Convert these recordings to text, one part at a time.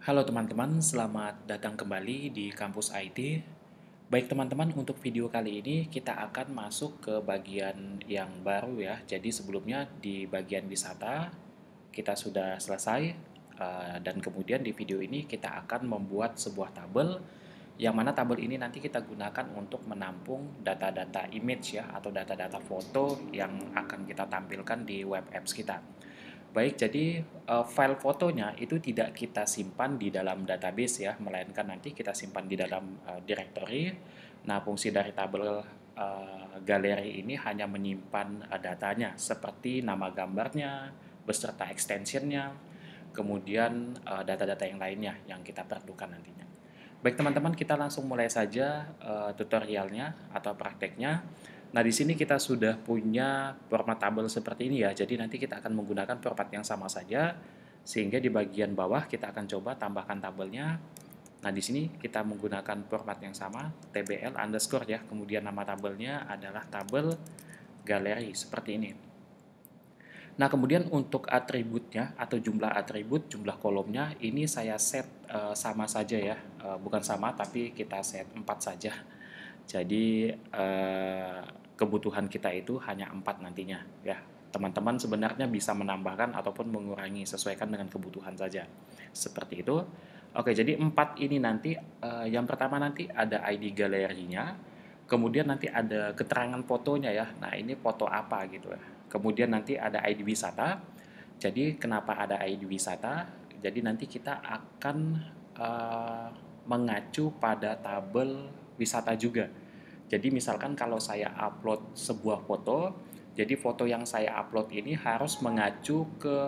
Halo teman-teman, selamat datang kembali di kampus IT. Baik teman-teman, untuk video kali ini kita akan masuk ke bagian yang baru ya. Jadi sebelumnya di bagian wisata kita sudah selesai, dan kemudian di video ini kita akan membuat sebuah tabel yang mana tabel ini nanti kita gunakan untuk menampung data-data image ya, atau data-data foto yang akan kita tampilkan di web apps kita. Baik, jadi file fotonya itu tidak kita simpan di dalam database ya, melainkan nanti kita simpan di dalam directory. Nah, fungsi dari tabel galeri ini hanya menyimpan datanya seperti nama gambarnya, beserta extensionnya, kemudian data-data yang lainnya yang kita perlukan nantinya. Baik teman-teman, kita langsung mulai saja tutorialnya atau prakteknya. Nah, di sini kita sudah punya format tabel seperti ini ya. Jadi nanti kita akan menggunakan format yang sama saja, sehingga di bagian bawah kita akan coba tambahkan tabelnya. Nah, di sini kita menggunakan format yang sama, tbl underscore ya. Kemudian nama tabelnya adalah tabel galeri seperti ini. Nah, kemudian untuk atributnya atau jumlah atribut, jumlah kolomnya ini saya set sama saja ya. Bukan sama, tapi kita set 4 saja. Jadi kebutuhan kita itu hanya 4 nantinya ya. Teman-teman sebenarnya bisa menambahkan ataupun mengurangi sesuaikan dengan kebutuhan saja. Seperti itu. Oke, jadi 4 ini nanti yang pertama nanti ada ID galerinya, kemudian nanti ada keterangan fotonya ya. Nah, ini foto apa gitu ya. Kemudian nanti ada ID wisata. Jadi kenapa ada ID wisata? Jadi nanti kita akan mengacu pada tabel wisata juga. Jadi misalkan kalau saya upload sebuah foto, jadi foto yang saya upload ini harus mengacu ke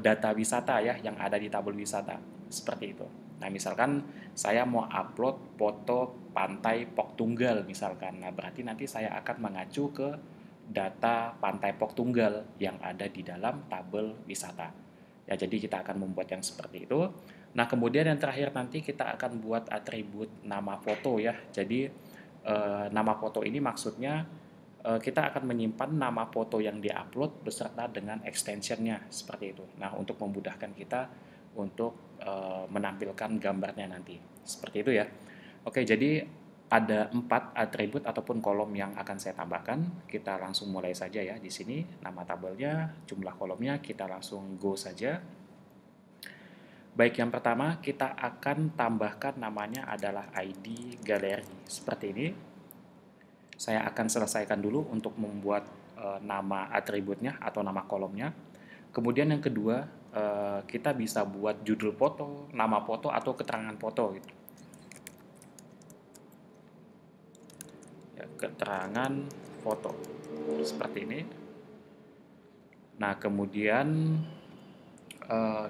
data wisata ya yang ada di tabel wisata. Seperti itu. Nah, misalkan saya mau upload foto pantai Pok Tunggal misalkan. Nah, berarti nanti saya akan mengacu ke data pantai Pok Tunggal yang ada di dalam tabel wisata. Ya, jadi kita akan membuat yang seperti itu. Nah, kemudian yang terakhir nanti kita akan buat atribut nama foto ya. Jadi nama foto ini maksudnya kita akan menyimpan nama foto yang diupload beserta dengan extensionnya seperti itu. Nah, untuk memudahkan kita untuk menampilkan gambarnya nanti. Seperti itu ya. Oke, jadi ada 4 atribut ataupun kolom yang akan saya tambahkan. Kita langsung mulai saja ya di sini. Nama tabelnya, jumlah kolomnya, kita langsung go saja. Baik, yang pertama kita akan tambahkan namanya adalah ID galeri. Seperti ini. Saya akan selesaikan dulu untuk membuat nama atributnya atau nama kolomnya. Kemudian yang kedua, kita bisa buat judul foto, nama foto, atau keterangan foto gitu. Ya, keterangan foto seperti ini. Nah, kemudian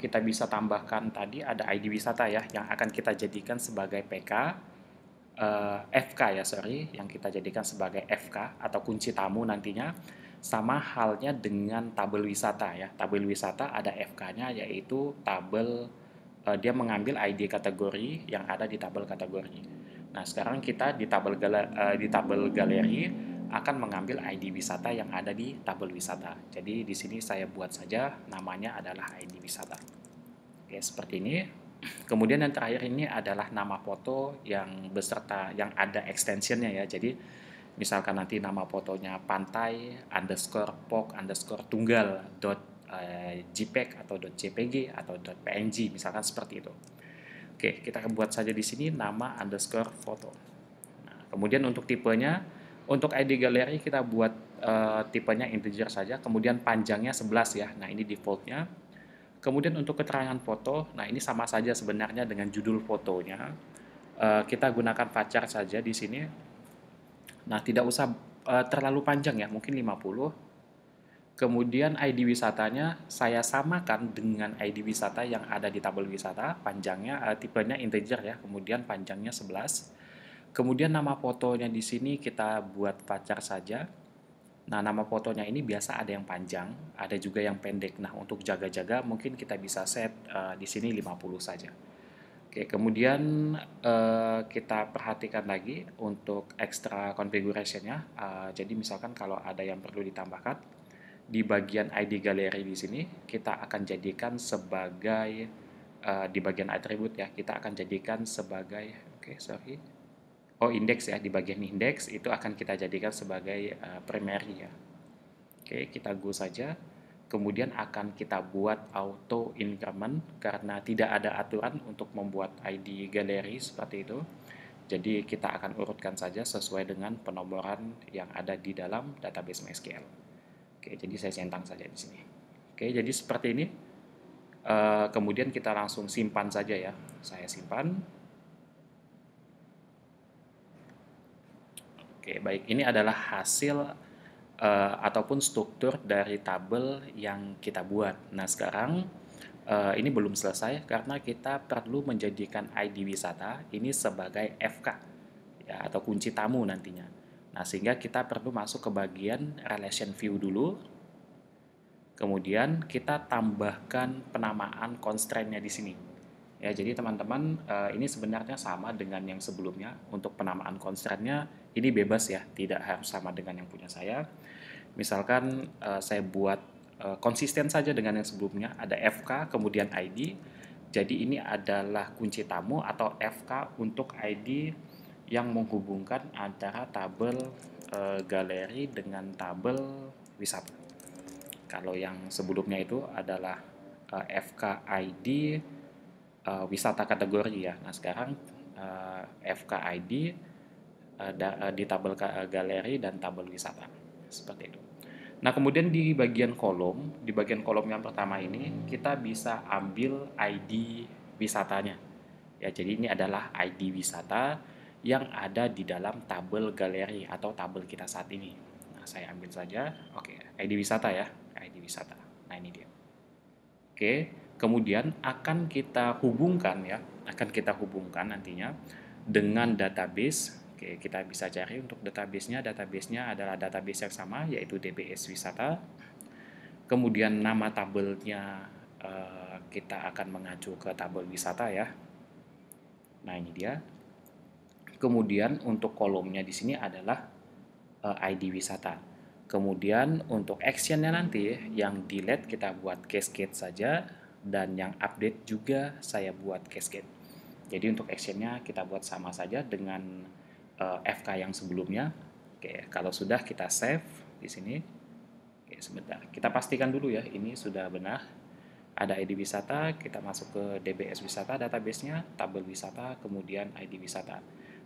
kita bisa tambahkan tadi ada ID wisata ya yang akan kita jadikan sebagai PK, FK ya sorry, yang kita jadikan sebagai FK atau kunci tamu nantinya. Sama halnya dengan tabel wisata ya. Tabel wisata ada FK-nya yaitu tabel dia mengambil ID kategori yang ada di tabel kategori. Nah, sekarang kita di tabel galeri akan mengambil ID wisata yang ada di tabel wisata. Jadi di sini saya buat saja namanya adalah ID wisata. Oke, seperti ini. Kemudian yang terakhir ini adalah nama foto yang beserta yang ada extensionnya ya. Jadi misalkan nanti nama fotonya pantai underscore pok underscore tunggal dot jpeg atau .jpg atau .png misalkan seperti itu. Oke, kita buat saja di sini nama underscore foto. Nah, kemudian untuk tipenya, untuk ID galeri kita buat tipenya integer saja, kemudian panjangnya 11 ya. Nah, ini defaultnya. Kemudian untuk keterangan foto, nah ini sama saja sebenarnya dengan judul fotonya. Kita gunakan varchar saja di sini. Nah, tidak usah terlalu panjang ya, mungkin 50. Kemudian ID wisatanya saya samakan dengan ID wisata yang ada di tabel wisata, panjangnya tipenya integer ya, kemudian panjangnya 11. Kemudian nama fotonya di sini kita buat varchar saja. Nah, nama fotonya ini biasa ada yang panjang, ada juga yang pendek. Nah, untuk jaga-jaga mungkin kita bisa set di sini 50 saja. Oke, kemudian kita perhatikan lagi untuk extra configuration-nya. Jadi misalkan kalau ada yang perlu ditambahkan di bagian ID galeri di sini, kita akan jadikan sebagai di bagian atribut ya, kita akan jadikan sebagai indeks ya, di bagian indeks itu akan kita jadikan sebagai primary ya. Oke, kita go saja. Kemudian akan kita buat auto increment karena tidak ada aturan untuk membuat ID galeri seperti itu. Jadi kita akan urutkan saja sesuai dengan penomoran yang ada di dalam database MySQL. Oke, jadi saya centang saja di sini. Oke, jadi seperti ini. Kemudian kita langsung simpan saja ya. Saya simpan. Oke, baik. Ini adalah hasil ataupun struktur dari tabel yang kita buat. Nah, sekarang ini belum selesai karena kita perlu menjadikan ID wisata ini sebagai FK ya, atau kunci tamu nantinya. Nah, sehingga kita perlu masuk ke bagian relation view dulu. Kemudian kita tambahkan penamaan constraint-nya di sini. Ya, jadi teman-teman ini sebenarnya sama dengan yang sebelumnya. Untuk penamaan constraint-nya ini bebas ya, tidak harus sama dengan yang punya saya. Misalkan saya buat konsisten saja dengan yang sebelumnya, ada FK kemudian ID. Jadi ini adalah kunci tamu atau FK untuk ID yang menghubungkan antara tabel galeri dengan tabel wisata. Kalau yang sebelumnya itu adalah FK ID wisata kategori ya. Nah, sekarang FK ID di tabel galeri dan tabel wisata. Seperti itu. Nah, kemudian di bagian kolom yang pertama ini kita bisa ambil ID wisatanya. Ya, jadi ini adalah ID wisata yang ada di dalam tabel galeri atau tabel kita saat ini. Nah, saya ambil saja. Oke, ID wisata ya, ID wisata. Nah, ini dia. Oke, kemudian akan kita hubungkan ya, nantinya dengan database. Oke, kita bisa cari untuk database-nya. Database-nya adalah database yang sama, yaitu DBS Wisata. Kemudian nama tabelnya kita akan mengacu ke tabel wisata ya. Nah, ini dia. Kemudian untuk kolomnya di sini adalah ID wisata. Kemudian untuk action-nya nanti yang delete kita buat cascade saja, dan yang update juga saya buat cascade. Jadi untuk action-nya kita buat sama saja dengan FK yang sebelumnya. Oke, kalau sudah kita save di sini. Oke, sebentar. Kita pastikan dulu ya, ini sudah benar. Ada ID wisata, kita masuk ke DBS Wisata database-nya, tabel wisata, kemudian ID wisata.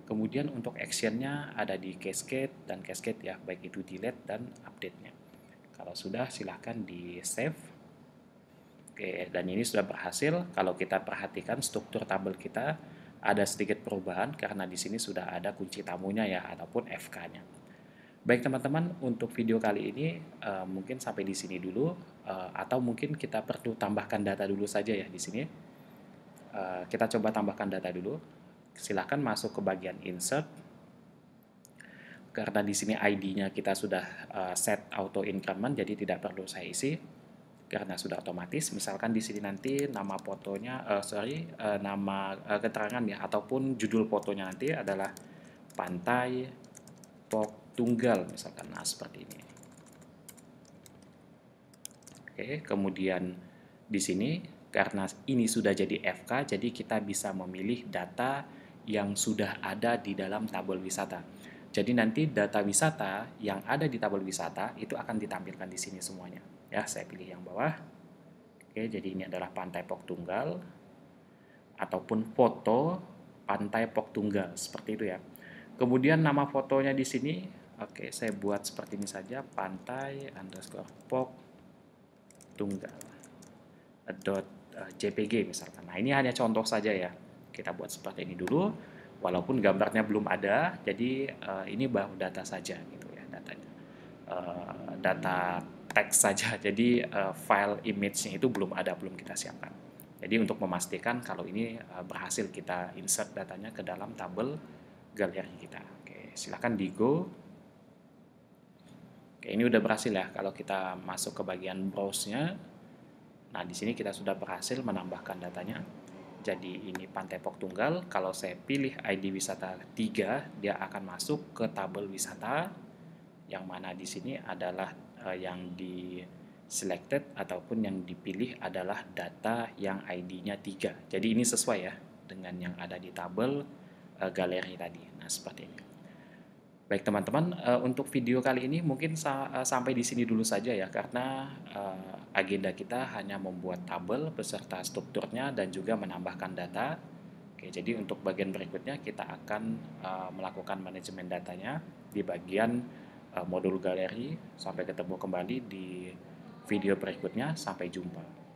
Kemudian untuk action-nya ada di cascade dan cascade ya, baik itu delete dan update-nya. Kalau sudah, silahkan di save. Oke, dan ini sudah berhasil. Kalau kita perhatikan struktur tabel kita ada sedikit perubahan karena di sini sudah ada kunci tamunya ya, ataupun FK-nya. Baik teman-teman, untuk video kali ini mungkin sampai di sini dulu, atau mungkin kita perlu tambahkan data dulu saja ya di sini. Kita coba tambahkan data dulu. Silahkan masuk ke bagian insert. Karena di sini ID-nya kita sudah set auto increment, jadi tidak perlu saya isi karena sudah otomatis. Misalkan di sini nanti nama fotonya, nama keterangan ya, ataupun judul fotonya nanti adalah Pantai Pok Tunggal misalkan. Nah, seperti ini. Oke, kemudian di sini karena ini sudah jadi FK, jadi kita bisa memilih data yang sudah ada di dalam tabel wisata. Jadi nanti data wisata yang ada di tabel wisata itu akan ditampilkan di sini semuanya. Ya, saya pilih yang bawah. Oke, jadi ini adalah Pantai Pok Tunggal ataupun foto Pantai Pok Tunggal, seperti itu ya. Kemudian nama fotonya di sini, oke, saya buat seperti ini saja, pantai underscore pok tunggal .jpg misalkan. Nah, ini hanya contoh saja ya. Kita buat seperti ini dulu, walaupun gambarnya belum ada, jadi ini baru data saja gitu ya, datanya. Data teks saja, jadi file image-nya itu belum ada, belum kita siapkan. Jadi untuk memastikan kalau ini berhasil kita insert datanya ke dalam tabel galeri kita. Oke, silahkan di go. Oke, ini udah berhasil ya kalau kita masuk ke bagian browse-nya. Nah, di sini kita sudah berhasil menambahkan datanya. Jadi ini Pantai Pok Tunggal. Kalau saya pilih ID wisata 3, dia akan masuk ke tabel wisata, yang mana di sini adalah yang di selected ataupun yang dipilih adalah data yang ID-nya 3. Jadi ini sesuai ya dengan yang ada di tabel galeri tadi. Nah, seperti ini. Baik teman-teman, untuk video kali ini mungkin sampai di sini dulu saja ya, karena agenda kita hanya membuat tabel beserta strukturnya dan juga menambahkan data. Oke, jadi untuk bagian berikutnya kita akan melakukan manajemen datanya di bagian modul galeri. Sampai ketemu kembali di video berikutnya, sampai jumpa.